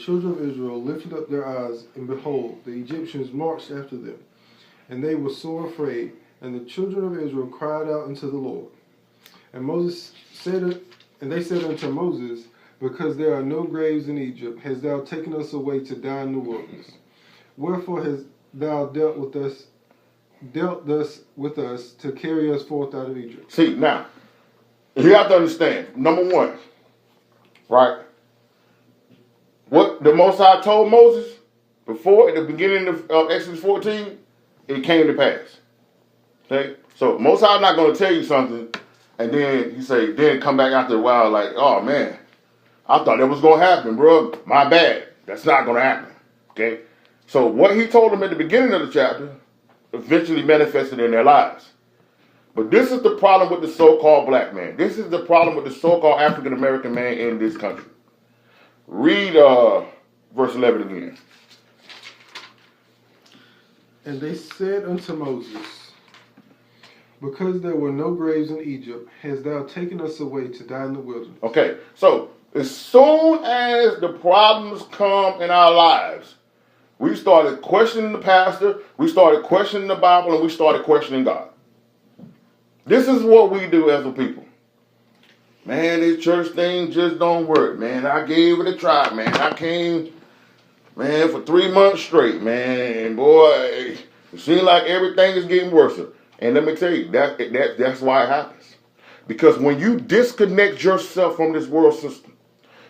children of Israel lifted up their eyes, and behold, the Egyptians marched after them. And they were sore afraid, and the children of Israel cried out unto the Lord. And they said unto Moses, because there are no graves in Egypt, hast thou taken us away to die in the wilderness? Wherefore hast thou dealt thus with us to carry us forth out of Egypt? See, now, you have to understand, number one, right? What the Most High told Moses before, at the beginning of Exodus 14, it came to pass. Okay? So, Most High not going to tell you something, and then then come back after a while like, oh man, I thought that was going to happen, bro. My bad. That's not going to happen. Okay? So, what he told them at the beginning of the chapter eventually manifested in their lives. But this is the problem with the so-called black man. This is the problem with the so-called African-American man in this country. Read verse 11 again. And they said unto Moses, because there were no graves in Egypt, hast thou taken us away to die in the wilderness? Okay, so as soon as the problems come in our lives, we started questioning the pastor, we started questioning the Bible, and we started questioning God. This is what we do as a people. Man, this church thing just don't work, man. I gave it a try, man. I came, man, for 3 months straight, man. Boy, it seems like everything is getting worse. And let me tell you, that's why it happens. Because when you disconnect yourself from this world system,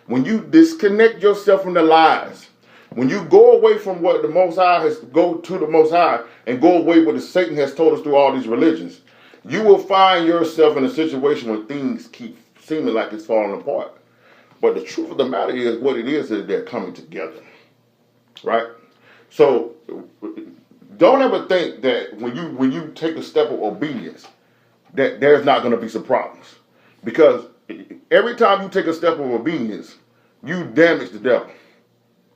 when you disconnect yourself from the lies, when you go away from what the Most High has, go to the Most High and go away what Satan has told us through all these religions, you will find yourself in a situation where things keep seeming like it's falling apart. But the truth of the matter is, what it is they're coming together. Right? So don't ever think that when you take a step of obedience, that there's not going to be some problems. Because every time you take a step of obedience, you damage the devil.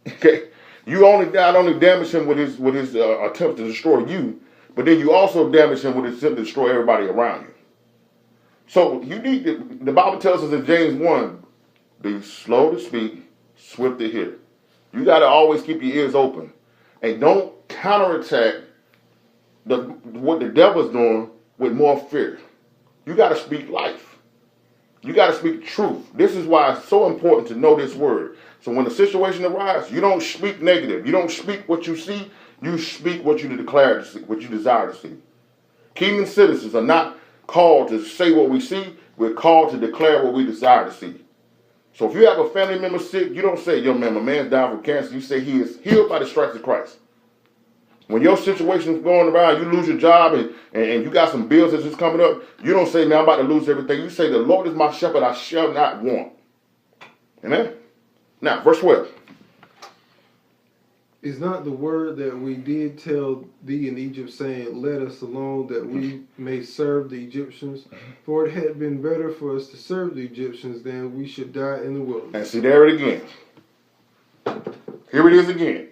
Okay? You not only damage him with his attempt to destroy you, but then you also damage him with his attempt to destroy everybody around you. So you need the Bible tells us in James 1, be slow to speak, swift to hear. You got to always keep your ears open. And don't counterattack what the devil's doing with more fear. You got to speak life. You got to speak truth. This is why it's so important to know this word. So when the situation arises, you don't speak negative. You don't speak what you see. You speak what you declare to see, what you desire to see. Kingdom citizens are not called to say what we see. We're called to declare what we desire to see. So if you have a family member sick, you don't say, yo man, my man's died from cancer. You say he is healed by the stripes of Christ. When your situation is going around, you lose your job and you got some bills that's just coming up, you don't say, man, I'm about to lose everything. You say, the Lord is my shepherd, I shall not want. Amen? Now, verse 12. Is not the word that we did tell thee in Egypt, saying, let us alone, that we may serve the Egyptians? For it had been better for us to serve the Egyptians than we should die in the wilderness. And see, there it again. Here it is again.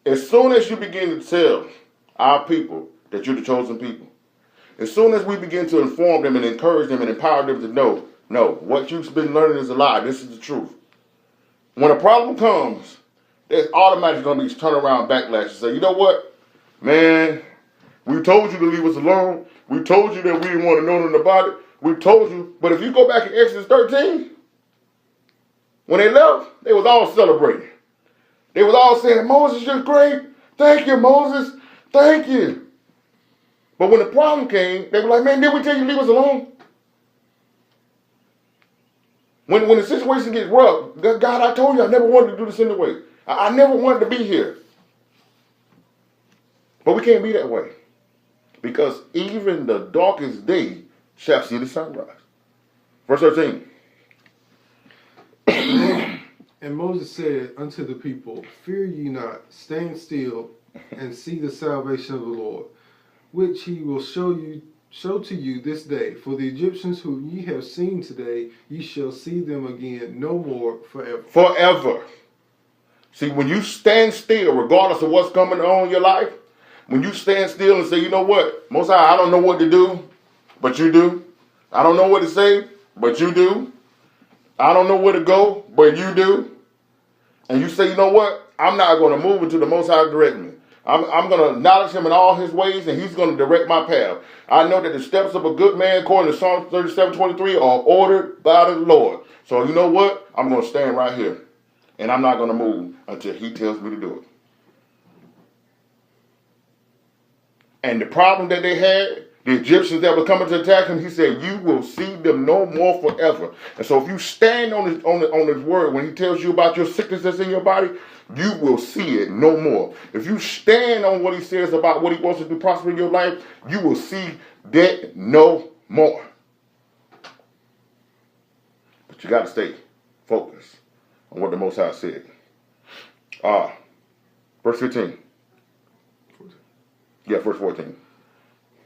As soon as you begin to tell our people that you're the chosen people, as soon as we begin to inform them and encourage them and empower them to know, no, what you've been learning is a lie. This is the truth. When a problem comes, there's automatically going to be turnaround backlash and say, you know what, man, we told you to leave us alone. We told you that we didn't want to know nothing about it. We told you. But if you go back in Exodus 13, when they left, they was all celebrating. They was all saying, Moses, you're great. Thank you, Moses. Thank you. But when the problem came, they were like, man, didn't we tell you to leave us alone? When the situation gets rough, God, I told you I never wanted to do this anyway. I never wanted to be here. But we can't be that way. Because even the darkest day shall see the sunrise. Verse 13. And Moses said unto the people, fear ye not, stand still, and see the salvation of the Lord, which he will show to you this day. For the Egyptians whom ye have seen today, ye shall see them again no more forever. Forever. See, when you stand still, regardless of what's coming on in your life, when you stand still and say, you know what, Most High, I don't know what to do, but you do. I don't know what to say, but you do. I don't know where to go, but you do, and you say, you know what? I'm not going to move until the Most High direct me. I'm going to acknowledge him in all his ways, and he's going to direct my path. I know that the steps of a good man, according to Psalm 37:23, are ordered by the Lord. So you know what? I'm going to stand right here, and I'm not going to move until he tells me to do it. And the problem that they had, the Egyptians that were coming to attack him, he said, you will see them no more forever. And so if you stand on his word, when he tells you about your sickness that's in your body, you will see it no more. If you stand on what he says about what he wants to do prosper in your life, you will see that no more. But you got to stay focused on what the Most High said. Verse 15. Yeah, verse 14.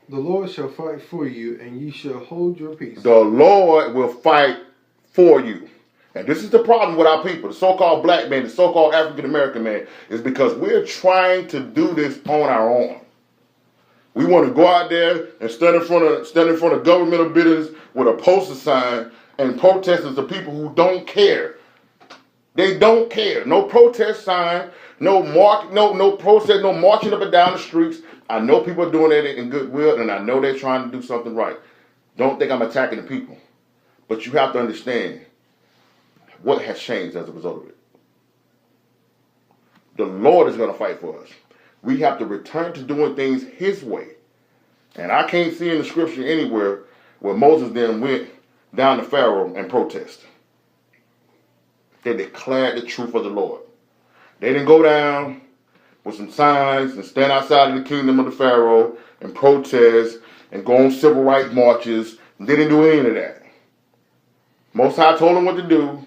The Lord shall fight for you, and ye shall hold your peace. The Lord will fight for you. And this is the problem with our people, the so-called black man, the so-called African-American man, is because we're trying to do this on our own. We want to go out there and stand in front of governmental buildings with a poster sign and protest as the people who don't care. They don't care. No protest sign, no protest, no marching up and down the streets. I know people are doing that in goodwill, and I know they're trying to do something right. Don't think I'm attacking the people. But you have to understand what has changed as a result of it. The Lord is going to fight for us. We have to return to doing things his way. And I can't see in the scripture anywhere where Moses then went down to Pharaoh and protested. They declared the truth of the Lord. They didn't go down with some signs and stand outside of the kingdom of the Pharaoh and protest and go on civil rights marches. They didn't do any of that. Most High told them what to do,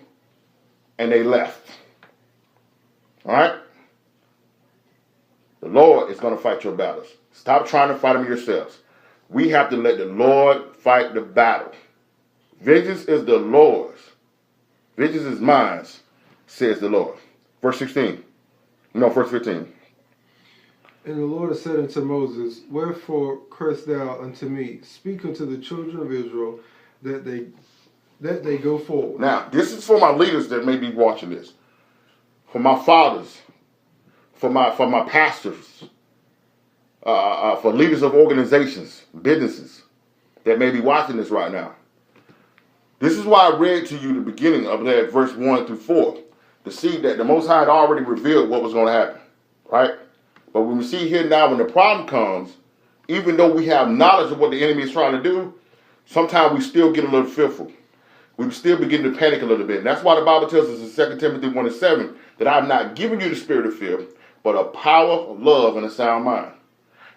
and they left. All right? The Lord is going to fight your battles. Stop trying to fight them yourselves. We have to let the Lord fight the battle. Vengeance is the Lord's. Vengeance is mine, says the Lord. Verse 15. No, verse 15. And the Lord said unto Moses, wherefore criest thou unto me? Speak unto the children of Israel that they go forward. Now, this is for my leaders that may be watching this. For my fathers. For my pastors. For leaders of organizations, businesses that may be watching this right now. This is why I read to you the beginning of that verse 1 through 4. To see that the Most High had already revealed what was going to happen. Right? But when we see here now, when the problem comes, even though we have knowledge of what the enemy is trying to do, sometimes we still get a little fearful. We still begin to panic a little bit. And that's why the Bible tells us in 2 Timothy 1:7 that I have not given you the spirit of fear, but a power of love and a sound mind.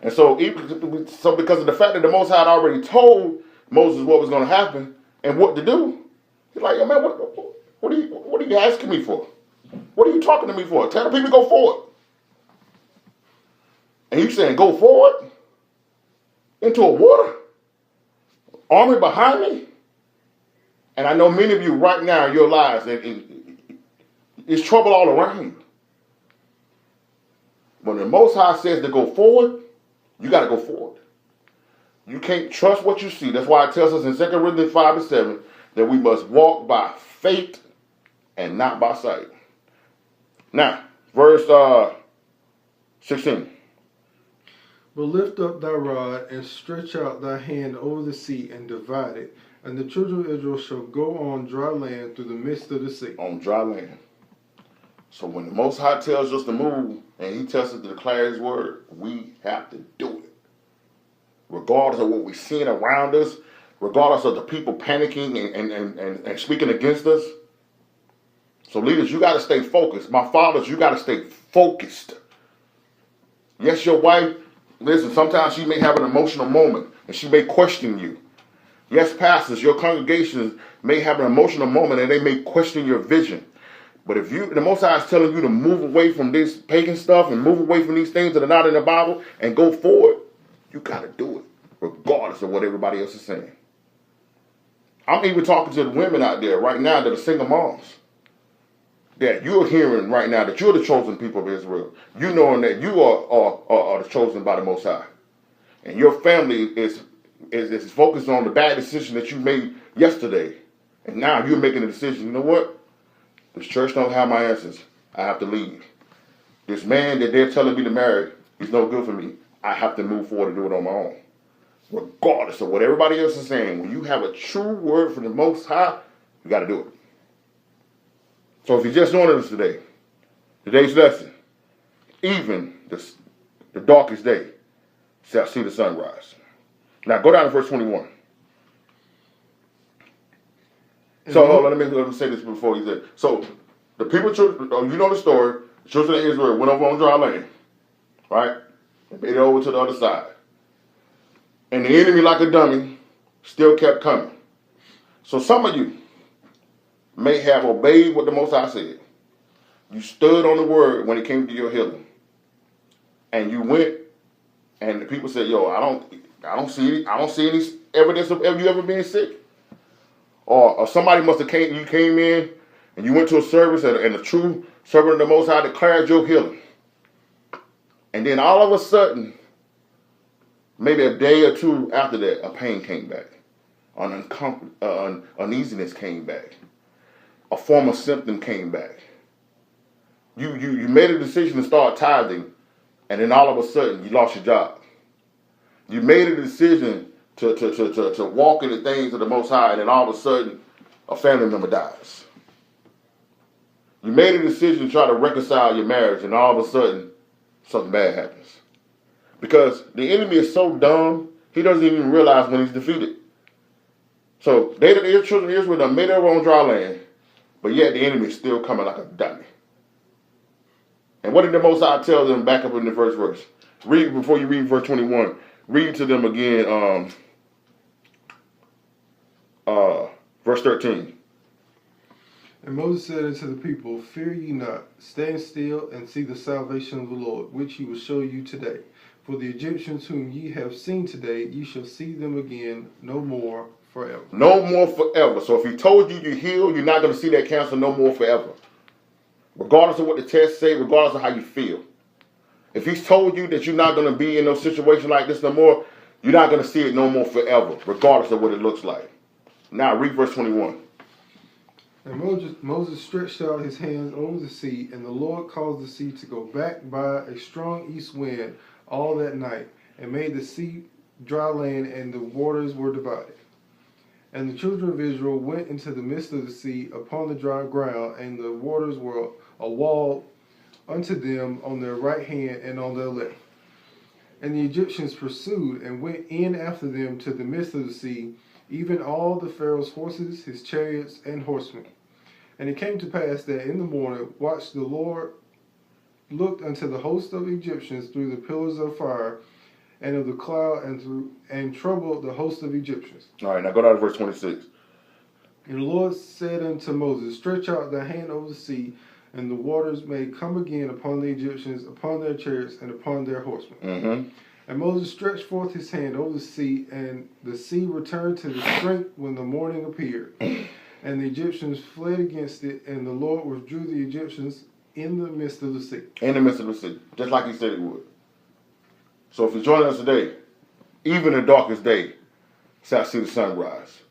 And so because of the fact that the Most High had already told Moses what was going to happen and what to do, he's like, yo, man, what are you asking me for? What are you talking to me for? Tell the people to go forward. And he's saying, go forward into a water, army behind me. And I know many of you right now in your lives, it's trouble all around you. When the Most High says to go forward, you got to go forward. You can't trust what you see. That's why it tells us in 2 Corinthians 5:7 that we must walk by faith and not by sight. Now, verse 16. But lift up thy rod and stretch out thy hand over the sea and divide it, and the children of Israel shall go on dry land through the midst of the sea. On dry land. So when the Most High tells us to move and he tells us to declare his word, we have to do it. Regardless of what we're seeing around us, regardless of the people panicking and speaking against us. So leaders, you got to stay focused. My fathers, you got to stay focused. Yes, your wife, listen, sometimes she may have an emotional moment and she may question you. Yes, pastors, your congregations may have an emotional moment and they may question your vision. But if the Most High is telling you to move away from this pagan stuff and move away from these things that are not in the Bible and go forward, you got to do it, regardless of what everybody else is saying. I'm even talking to the women out there right now that are single moms. That you're hearing right now that you're the chosen people of Israel. You knowing that you are the chosen by the Most High. And your family is focused on the bad decision that you made yesterday. And now you're making a decision, you know what? This church don't have my answers. I have to leave. This man that they're telling me to marry is no good for me. I have to move forward and do it on my own. Regardless of what everybody else is saying, when you have a true word from the Most High, you got to do it. So if you're just joining us today, today's lesson, even the darkest day shall see the sunrise. Now go down to verse 21. So let me say this before you say. So the people, you know the story. The children of Israel went over on dry land, right? They made it over to the other side, and the enemy, like a dummy, still kept coming. So some of you may have obeyed what the Most High said. You stood on the word when it came to your healing, and you went, and the people said, "Yo, I don't see any evidence of you ever being sick." Or somebody must have came in and you went to a service and a true servant of the Most High declared your healing. And then all of a sudden, maybe a day or two after that, a pain came back. Uneasiness came back. A former symptom came back. You made a decision to start tithing, and then all of a sudden you lost your job. You made a decision to walk in the things of the Most High, and then all of a sudden, a family member dies. You made a decision to try to reconcile your marriage, and all of a sudden, something bad happens. Because the enemy is so dumb, he doesn't even realize when he's defeated. So, the children of Israel done made their own dry land, but yet the enemy is still coming like a dummy. And what did the Most High tell them back up in the first verse? Read, before you read verse 21, read to them again, verse 13. And Moses said unto the people, Fear ye not, stand still and see the salvation of the Lord, which he will show you today. For the Egyptians whom ye have seen today, ye shall see them again no more forever. No more forever. So if he told you you're healed, you're not going to see that cancer no more forever. Regardless of what the tests say, regardless of how you feel. If he's told you that you're not going to be in no situation like this no more, you're not going to see it no more forever, regardless of what it looks like. Now read verse 21. And Moses stretched out his hands over the sea, and the Lord caused the sea to go back by a strong east wind all that night, and made the sea dry land, and the waters were divided. And the children of Israel went into the midst of the sea upon the dry ground, and the waters were a wall unto them on their right hand and on their left. And the Egyptians pursued and went in after them to the midst of the sea, even all the Pharaoh's horses, his chariots, and horsemen. And it came to pass that in the morning, watched the Lord looked unto the host of Egyptians through the pillars of fire and of the cloud, and troubled the host of Egyptians. All right, now go down to verse 26. And the Lord said unto Moses, Stretch out thy hand over the sea, and the waters may come again upon the Egyptians, upon their chariots, and upon their horsemen. Mm-hmm. And Moses stretched forth his hand over the sea, and the sea returned to the strength when the morning appeared. And the Egyptians fled against it, and the Lord withdrew the Egyptians in the midst of the sea. In the midst of the sea, just like he said he would. So if you're joining us today, even the darkest day shall see the sunrise.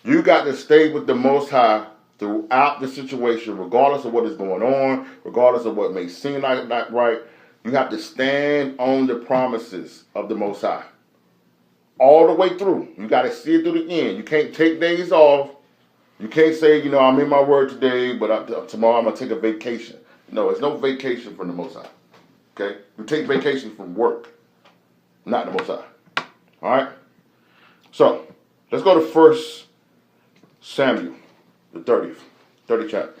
You got to stay with the Most High throughout the situation, regardless of what is going on, regardless of what may seem like not right. You have to stand on the promises of the Most High. All the way through. You got to see it through the end. You can't take days off. You can't say, I'm in my word today, but tomorrow I'm going to take a vacation. No, there's no vacation from the Most High. Okay? You take vacation from work, not the Most High. All right? So, let's go to 1 Samuel, the 30th chapter.